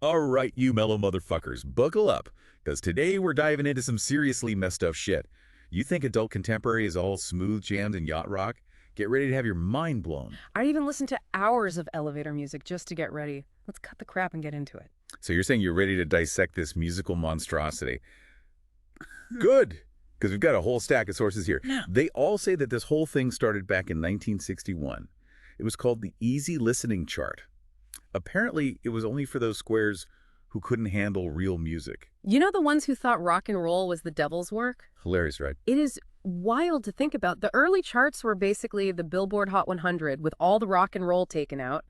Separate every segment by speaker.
Speaker 1: All right, you mellow motherfuckers, buckle up, because today we're diving into some seriously messed up shit. You think adult contemporary is all smooth jams and yacht rock? Get ready to have your mind blown.
Speaker 2: I even listened to hours of elevator music just to get ready. Let's cut the crap and get into it.
Speaker 1: So you're saying you're ready to dissect this musical monstrosity? Good, because we've got a whole stack of sources here.
Speaker 2: Yeah.
Speaker 1: They all say that this whole thing started back in 1961. It was called the Easy Listening Chart. Apparently, it was only for those squares who couldn't handle real music.
Speaker 2: You know the ones who thought rock and roll was the devil's work?
Speaker 1: Hilarious, right?
Speaker 2: It is wild to think about. The early charts were basically the Billboard Hot 100 with all the rock and roll taken out.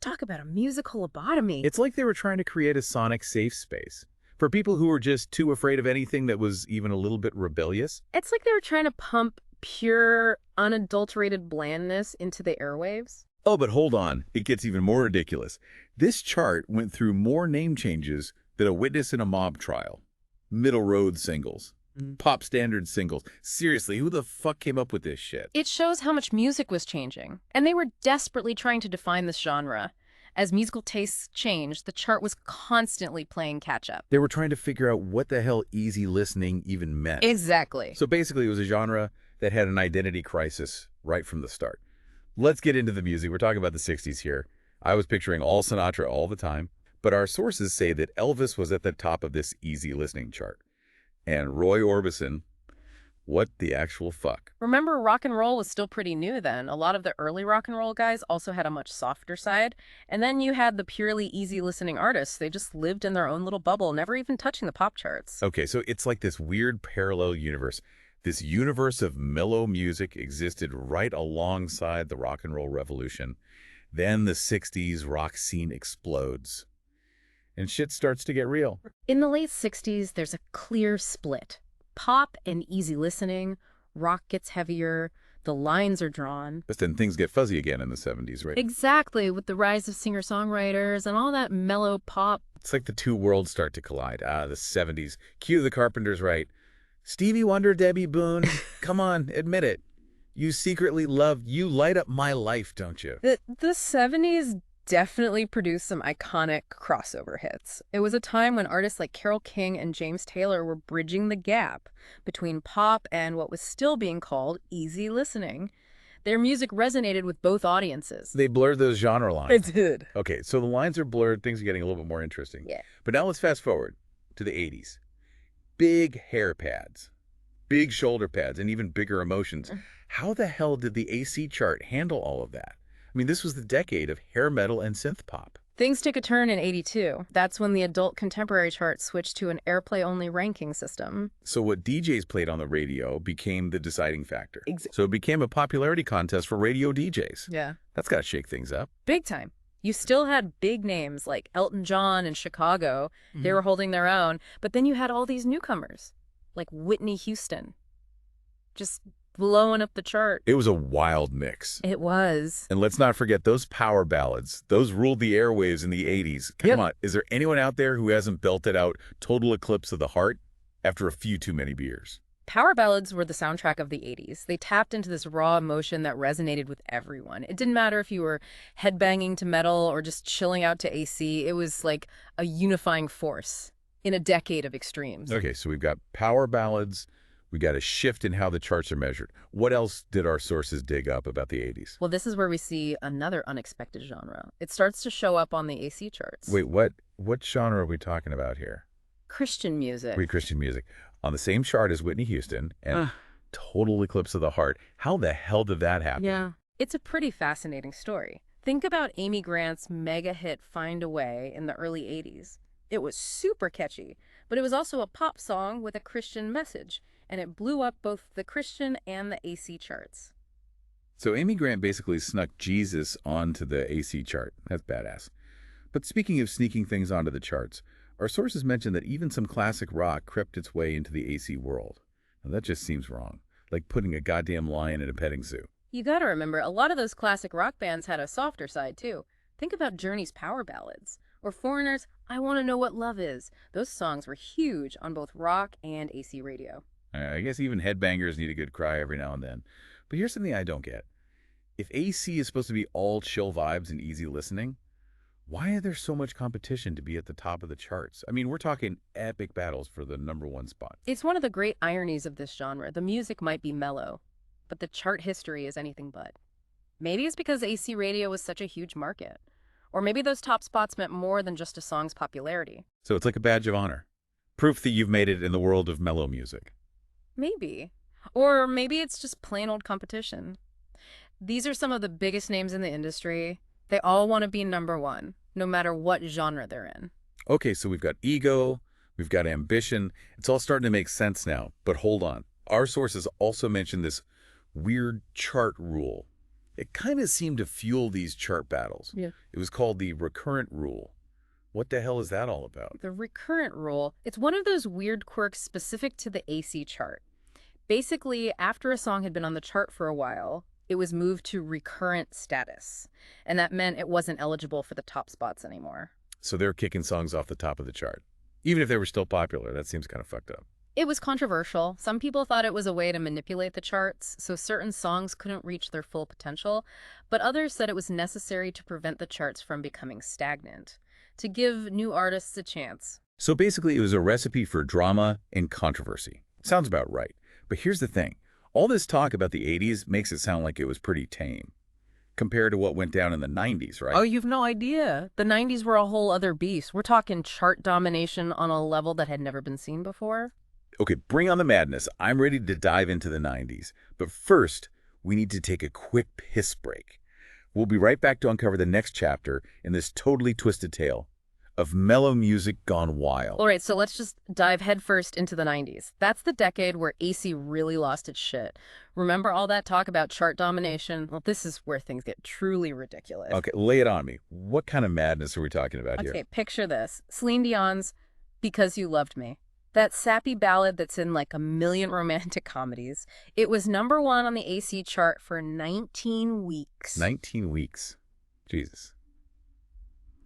Speaker 2: Talk about a musical lobotomy.
Speaker 1: It's like they were trying to create a sonic safe space for people who were just too afraid of anything that was even a little bit rebellious.
Speaker 2: It's like they were trying to pump pure, unadulterated blandness into the airwaves.
Speaker 1: Oh, but hold on. It gets even more ridiculous. This chart went through more name changes than a witness in a mob trial. Middle road singles. Pop standard singles. Seriously, who the fuck came up with this shit?
Speaker 2: It shows how much music was changing, and they were desperately trying to define this genre. As musical tastes changed, the chart was constantly playing catch-up.
Speaker 1: They were trying to figure out what the hell easy listening even meant.
Speaker 2: Exactly.
Speaker 1: So basically, it was a genre that had an identity crisis right from the start. Let's get into the music. We're talking about the 60s here. I was picturing all Sinatra all the time, but our sources say that Elvis was at the top of this easy listening chart. And Roy Orbison, what the actual fuck?
Speaker 2: Remember, rock and roll was still pretty new then. A lot of the early rock and roll guys also had a much softer side. And then you had the purely easy listening artists. They just lived in their own little bubble, never even touching the pop charts.
Speaker 1: Okay, so it's like this weird parallel universe. This universe of mellow music existed right alongside the rock and roll revolution. Then the 60s rock scene explodes. And shit starts to get real.
Speaker 2: In the late 60s, there's a clear split. Pop and easy listening, rock gets heavier, the lines are drawn.
Speaker 1: But then things get fuzzy again in the 70s, right?
Speaker 2: Exactly, with the rise of singer-songwriters and all that mellow pop.
Speaker 1: It's like the two worlds start to collide. The 70s. Cue the Carpenters, right? Stevie Wonder, Debbie Boone, come on, admit it. You secretly love, you light up my life, don't you?
Speaker 2: The 70s definitely produced some iconic crossover hits. It was a time when artists like Carole King and James Taylor were bridging the gap between pop and what was still being called easy listening. Their music resonated with both audiences.
Speaker 1: They blurred those genre lines.
Speaker 2: It did.
Speaker 1: Okay, so the lines are blurred, things are getting a little bit more interesting.
Speaker 2: Yeah.
Speaker 1: But now let's fast forward to the 80s. Big hair pads, big shoulder pads, and even bigger emotions. How the hell did the AC chart handle all of that? I mean, this was the decade of hair metal and synth pop.
Speaker 2: Things took a turn in '82. That's when the adult contemporary chart switched to an airplay-only ranking system.
Speaker 1: So what DJs played on the radio became the deciding factor.
Speaker 2: Exactly.
Speaker 1: So it became a popularity contest for radio DJs.
Speaker 2: Yeah.
Speaker 1: That's got to shake things up.
Speaker 2: Big time. You still had big names like Elton John in Chicago. They were holding their own. But then you had all these newcomers, like Whitney Houston, just blowing up the chart.
Speaker 1: It was a wild mix.
Speaker 2: It was.
Speaker 1: And let's not forget those power ballads. Those ruled the airwaves in the 80s. Come on, is there anyone out there who hasn't belted out Total Eclipse of the Heart after a few too many beers?
Speaker 2: Power ballads were the soundtrack of the 80s. They tapped into this raw emotion that resonated with everyone. It didn't matter if you were headbanging to metal or just chilling out to AC. It was like a unifying force in a decade of extremes.
Speaker 1: Okay, so we've got power ballads. We got a shift in how the charts are measured. What else did our sources dig up about the 80s?
Speaker 2: Well, this is where we see another unexpected genre. It starts to show up on the AC charts.
Speaker 1: Wait, what genre are we talking about here?
Speaker 2: Christian music.
Speaker 1: Christian music. On the same chart as Whitney Houston and Total Eclipse of the Heart. How the hell did that happen?
Speaker 2: Yeah. It's a pretty fascinating story. Think about Amy Grant's mega hit Find a Way in the early 80s. It was super catchy, but it was also a pop song with a Christian message, and it blew up both the Christian and the AC charts.
Speaker 1: So Amy Grant basically snuck Jesus onto the AC chart. That's badass. But speaking of sneaking things onto the charts, our sources mention that even some classic rock crept its way into the AC world. Now that just seems wrong, like putting a goddamn lion in a petting zoo.
Speaker 2: You gotta remember, a lot of those classic rock bands had a softer side too. Think about Journey's power ballads, or Foreigner's I Want to Know What Love Is. Those songs were huge on both rock and AC radio.
Speaker 1: I guess even headbangers need a good cry every now and then. But here's something I don't get. If AC is supposed to be all chill vibes and easy listening, Why are there so much competition to be at the top of the charts? I mean, we're talking epic battles for the #1 spot.
Speaker 2: It's one of the great ironies of this genre. The music might be mellow, but the chart history is anything but. Maybe it's because AC radio was such a huge market. Or maybe those top spots meant more than just a song's popularity.
Speaker 1: So it's like a badge of honor. Proof that you've made it in the world of mellow music.
Speaker 2: Maybe. Or maybe it's just plain old competition. These are some of the biggest names in the industry. They all want to be #1, no matter what genre they're in.
Speaker 1: Okay, so we've got ego, we've got ambition. It's all starting to make sense now. But hold on. Our sources also mentioned this weird chart rule. It kind of seemed to fuel these chart battles.
Speaker 2: Yeah.
Speaker 1: It was called the recurrent rule. What the hell is that all about?
Speaker 2: The recurrent rule, it's one of those weird quirks specific to the AC chart. Basically, after a song had been on the chart for a while, it was moved to recurrent status. And that meant it wasn't eligible for the top spots anymore.
Speaker 1: So they're kicking songs off the top of the chart. Even if they were still popular, that seems kind of fucked up.
Speaker 2: It was controversial. Some people thought it was a way to manipulate the charts, so certain songs couldn't reach their full potential, but others said it was necessary to prevent the charts from becoming stagnant, to give new artists a chance.
Speaker 1: So basically, it was a recipe for drama and controversy. Sounds about right. But here's the thing. All this talk about the 80s makes it sound like it was pretty tame, compared to what went down in the 90s, right?
Speaker 2: Oh, you've no idea. The 90s were a whole other beast. We're talking chart domination on a level that had never been seen before.
Speaker 1: Okay, bring on the madness. I'm ready to dive into the 90s. But first, we need to take a quick piss break. We'll be right back to uncover the next chapter in this totally twisted tale of mellow music gone wild.
Speaker 2: All right, so let's just dive headfirst into the 90s. That's the decade where AC really lost its shit. Remember all that talk about chart domination? Well, this is where things get truly ridiculous.
Speaker 1: Okay, lay it on me. What kind of madness are we talking about here?
Speaker 2: Okay, picture this. Celine Dion's Because You Loved Me. That sappy ballad that's in like a million romantic comedies. It was #1 on the AC chart for 19 weeks.
Speaker 1: 19 weeks. Jesus.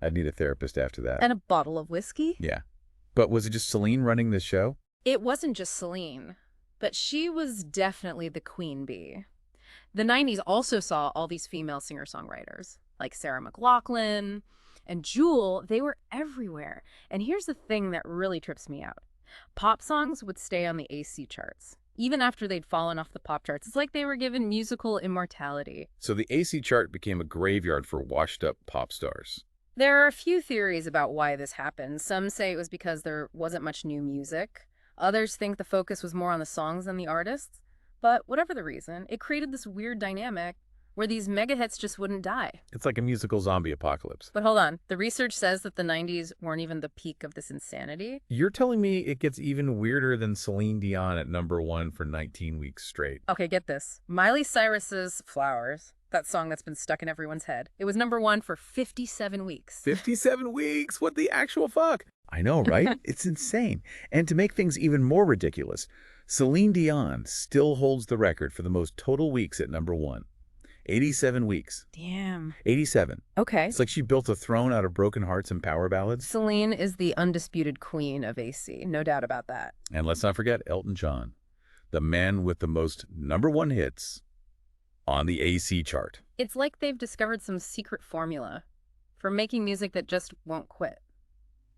Speaker 1: I'd need a therapist after that.
Speaker 2: And a bottle of whiskey?
Speaker 1: Yeah. But was it just Celine running this show?
Speaker 2: It wasn't just Celine, but she was definitely the queen bee. The 90s also saw all these female singer-songwriters, like Sarah McLachlan and Jewel. They were everywhere. And here's the thing that really trips me out. Pop songs would stay on the AC charts, even after they'd fallen off the pop charts. It's like they were given musical immortality.
Speaker 1: So the AC chart became a graveyard for washed-up pop stars.
Speaker 2: There are a few theories about why this happened. Some say it was because there wasn't much new music. Others think the focus was more on the songs than the artists. But whatever the reason, it created this weird dynamic where these mega hits just wouldn't die.
Speaker 1: It's like a musical zombie apocalypse.
Speaker 2: But hold on, the research says that the 90s weren't even the peak of this insanity.
Speaker 1: You're telling me it gets even weirder than Celine Dion at #1 for 19 weeks straight.
Speaker 2: Okay, get this. Miley Cyrus's Flowers, that song that's been stuck in everyone's head, it was #1 for 57 weeks.
Speaker 1: 57 weeks? What the actual fuck? I know, right? It's insane. And to make things even more ridiculous, Celine Dion still holds the record for the most total weeks at #1. 87 weeks.
Speaker 2: Damn.
Speaker 1: 87.
Speaker 2: Okay.
Speaker 1: It's like she built a throne out of broken hearts and power ballads.
Speaker 2: Celine is the undisputed queen of AC, no doubt about that.
Speaker 1: And let's not forget Elton John, the man with the most #1 hits on the AC chart.
Speaker 2: It's like they've discovered some secret formula for making music that just won't quit.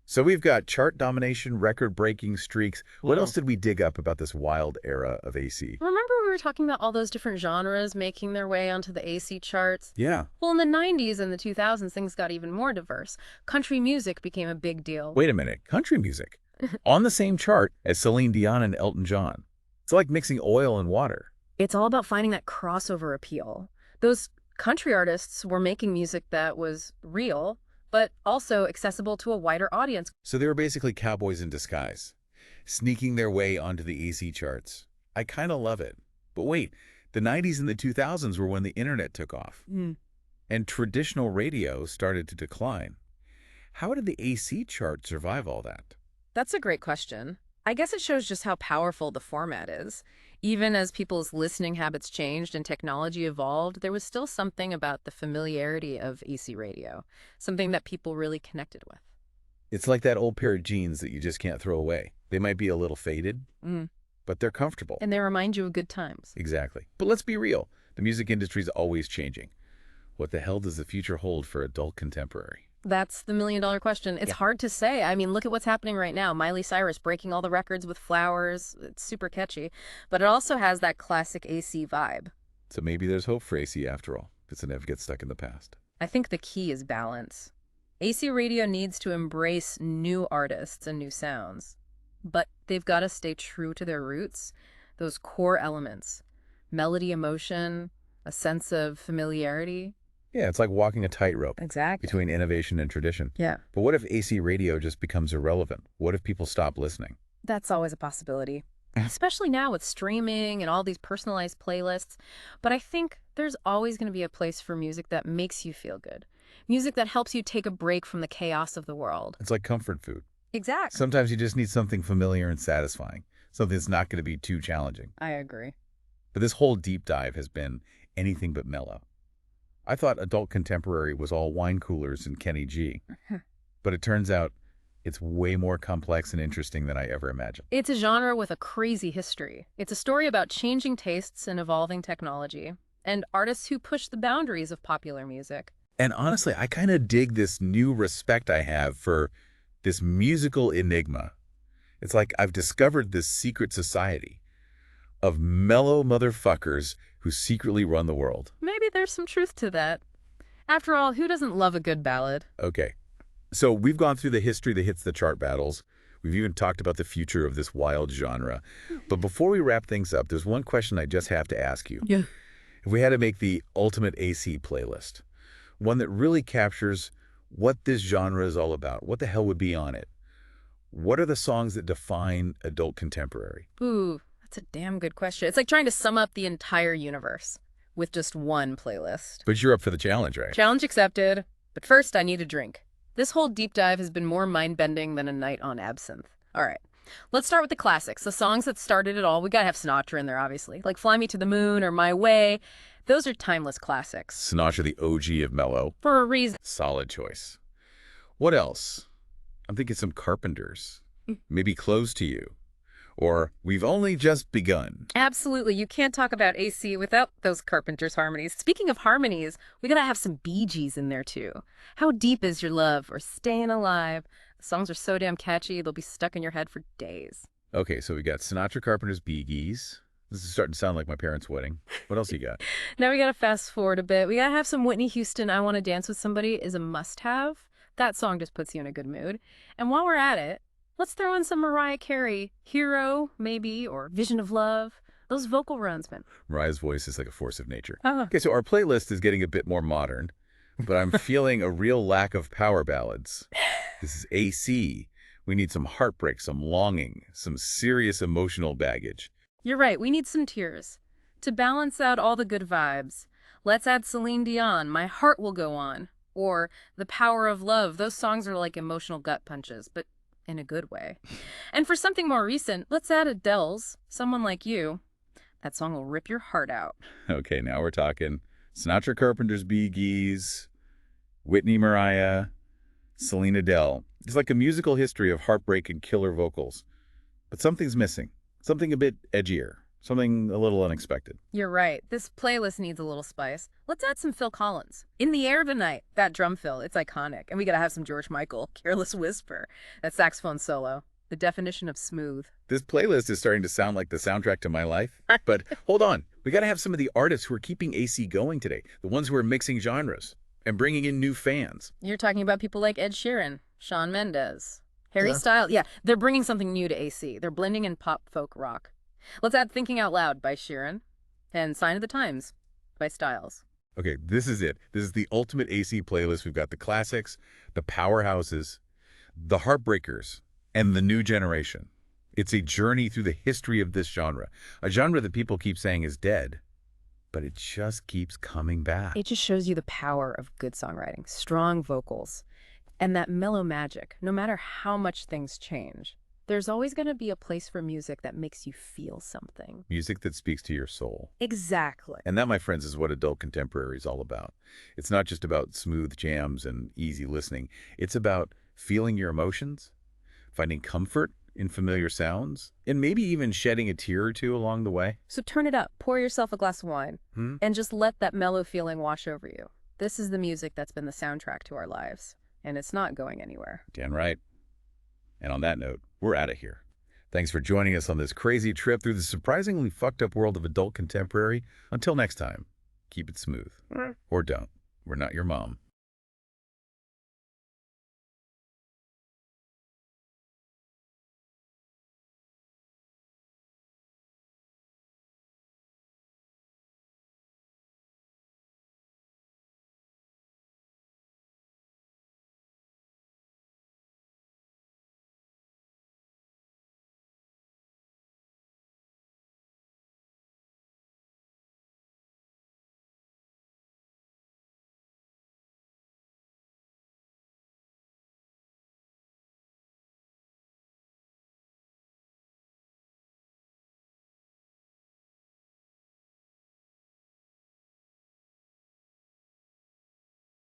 Speaker 1: So we've got chart domination, record-breaking streaks. What else did we dig up about this wild era of AC?
Speaker 2: Remember we were talking about all those different genres making their way onto the AC charts?
Speaker 1: Yeah.
Speaker 2: Well, in the 90s and the 2000s, things got even more diverse. Country music became a big deal.
Speaker 1: Wait a minute. Country music? On the same chart as Celine Dion and Elton John. It's like mixing oil and water.
Speaker 2: It's all about finding that crossover appeal. Those country artists were making music that was real, but also accessible to a wider audience.
Speaker 1: So they were basically cowboys in disguise, sneaking their way onto the AC charts. I kind of love it. But wait, the 90s and the 2000s were when the internet took off. And traditional radio started to decline. How did the AC chart survive all that?
Speaker 2: That's a great question. I guess it shows just how powerful the format is. Even as people's listening habits changed and technology evolved, there was still something about the familiarity of AC radio, something that people really connected with.
Speaker 1: It's like that old pair of jeans that you just can't throw away. They might be a little faded, but they're comfortable.
Speaker 2: And they remind you of good times.
Speaker 1: Exactly. But let's be real. The music industry is always changing. What the hell does the future hold for adult contemporary?
Speaker 2: That's the million-dollar question. It's hard to say. I mean, look at what's happening right now. Miley Cyrus breaking all the records with Flowers. It's super catchy. But it also has that classic AC vibe.
Speaker 1: So maybe there's hope for AC after all, if it never gets stuck in the past.
Speaker 2: I think the key is balance. AC radio needs to embrace new artists and new sounds. But they've got to stay true to their roots, those core elements. Melody, emotion, a sense of familiarity.
Speaker 1: Yeah, it's like walking a tightrope
Speaker 2: Exactly.
Speaker 1: between innovation and tradition.
Speaker 2: Yeah.
Speaker 1: But what if AC radio just becomes irrelevant? What if people stop listening?
Speaker 2: That's always a possibility, especially now with streaming and all these personalized playlists. But I think there's always going to be a place for music that makes you feel good. Music that helps you take a break from the chaos of the world.
Speaker 1: It's like comfort food.
Speaker 2: Exactly.
Speaker 1: Sometimes you just need something familiar and satisfying, something that's not going to be too challenging.
Speaker 2: I agree.
Speaker 1: But this whole deep dive has been anything but mellow. I thought adult contemporary was all wine coolers and Kenny G. But it turns out it's way more complex and interesting than I ever imagined.
Speaker 2: It's a genre with a crazy history. It's a story about changing tastes and evolving technology, and artists who push the boundaries of popular music.
Speaker 1: And honestly, I kind of dig this new respect I have for this musical enigma. It's like I've discovered this secret society of mellow motherfuckers who secretly run the world.
Speaker 2: Maybe there's some truth to that. After all, who doesn't love a good ballad?
Speaker 1: Okay, so we've gone through the history that hits the chart battles. We've even talked about the future of this wild genre. But before we wrap things up, there's one question I just have to ask you.
Speaker 2: Yeah.
Speaker 1: If we had to make the ultimate AC playlist, one that really captures what this genre is all about, what the hell would be on it? What are the songs that define adult contemporary?
Speaker 2: Ooh, that's a damn good question. It's like trying to sum up the entire universe with just one playlist.
Speaker 1: But you're up for the challenge, right?
Speaker 2: Challenge accepted. But first, I need a drink. This whole deep dive has been more mind-bending than a night on absinthe. All right, let's start with the classics, the songs that started it all. We gotta have Sinatra in there, obviously, like Fly Me to the Moon or My Way. Those are timeless classics.
Speaker 1: Sinatra, the OG of mellow.
Speaker 2: For a reason.
Speaker 1: Solid choice. What else? I'm thinking some Carpenters. Maybe Close to You. Or We've Only Just Begun.
Speaker 2: Absolutely. You can't talk about AC without those Carpenters harmonies. Speaking of harmonies, we gotta have some Bee Gees in there too. How Deep Is Your Love or Staying Alive. The songs are so damn catchy, they'll be stuck in your head for days.
Speaker 1: Okay, so we got Sinatra, Carpenters, Bee Gees. This is starting to sound like my parents' wedding. What else you got?
Speaker 2: Now we gotta fast forward a bit. We gotta have some Whitney Houston, I Wanna Dance with Somebody is a must-have. That song just puts you in a good mood. And while we're at it, let's throw in some Mariah Carey. Hero, maybe, or Vision of Love. Those vocal runs, man.
Speaker 1: Mariah's voice is like a force of nature.
Speaker 2: Oh.
Speaker 1: Okay, so our playlist is getting a bit more modern, but I'm feeling a real lack of power ballads. This is AC. We need some heartbreak, some longing, some serious emotional baggage.
Speaker 2: You're right, we need some tears. To balance out all the good vibes, let's add Celine Dion, My Heart Will Go On, or The Power of Love. Those songs are like emotional gut punches, but in a good way. And for something more recent, let's add Adele's Someone Like You. That song will rip your heart out.
Speaker 1: Okay, now we're talking Sinatra, Carpenters, Bee Gees, Whitney, Mariah, Celine, Adele. It's like a musical history of heartbreak and killer vocals. But something's missing. Something a bit edgier. Something a little unexpected.
Speaker 2: You're right. This playlist needs a little spice. Let's add some Phil Collins. In the Air Tonight, that drum fill, it's iconic. And we gotta have some George Michael, Careless Whisper, that saxophone solo, the definition of smooth.
Speaker 1: This playlist is starting to sound like the soundtrack to my life. But hold on. We got to have some of the artists who are keeping AC going today. The ones who are mixing genres and bringing in new fans.
Speaker 2: You're talking about people like Ed Sheeran, Shawn Mendes, Harry Styles. Yeah, they're bringing something new to AC. They're blending in pop, folk, rock. Let's add Thinking Out Loud by Sheeran and Sign of the Times by Styles.
Speaker 1: Okay, this is it. This is the ultimate AC playlist. We've got the classics, the powerhouses, the heartbreakers, and the new generation. It's a journey through the history of this genre, a genre that people keep saying is dead, but it just keeps coming back.
Speaker 2: It just shows you the power of good songwriting, strong vocals, and that mellow magic. No matter how much things change, there's always going to be a place for music that makes you feel something.
Speaker 1: Music that speaks to your soul.
Speaker 2: Exactly.
Speaker 1: And that, my friends, is what adult contemporary is all about. It's not just about smooth jams and easy listening. It's about feeling your emotions, finding comfort in familiar sounds, and maybe even shedding a tear or two along the way.
Speaker 2: So turn it up, pour yourself a glass of wine, and just let that mellow feeling wash over you. This is the music that's been the soundtrack to our lives. and it's not going anywhere.
Speaker 1: Dan right. And on that note, we're out of here. Thanks for joining us on this crazy trip through the surprisingly fucked up world of adult contemporary. Until next time, keep it smooth. Or don't. We're not your mom.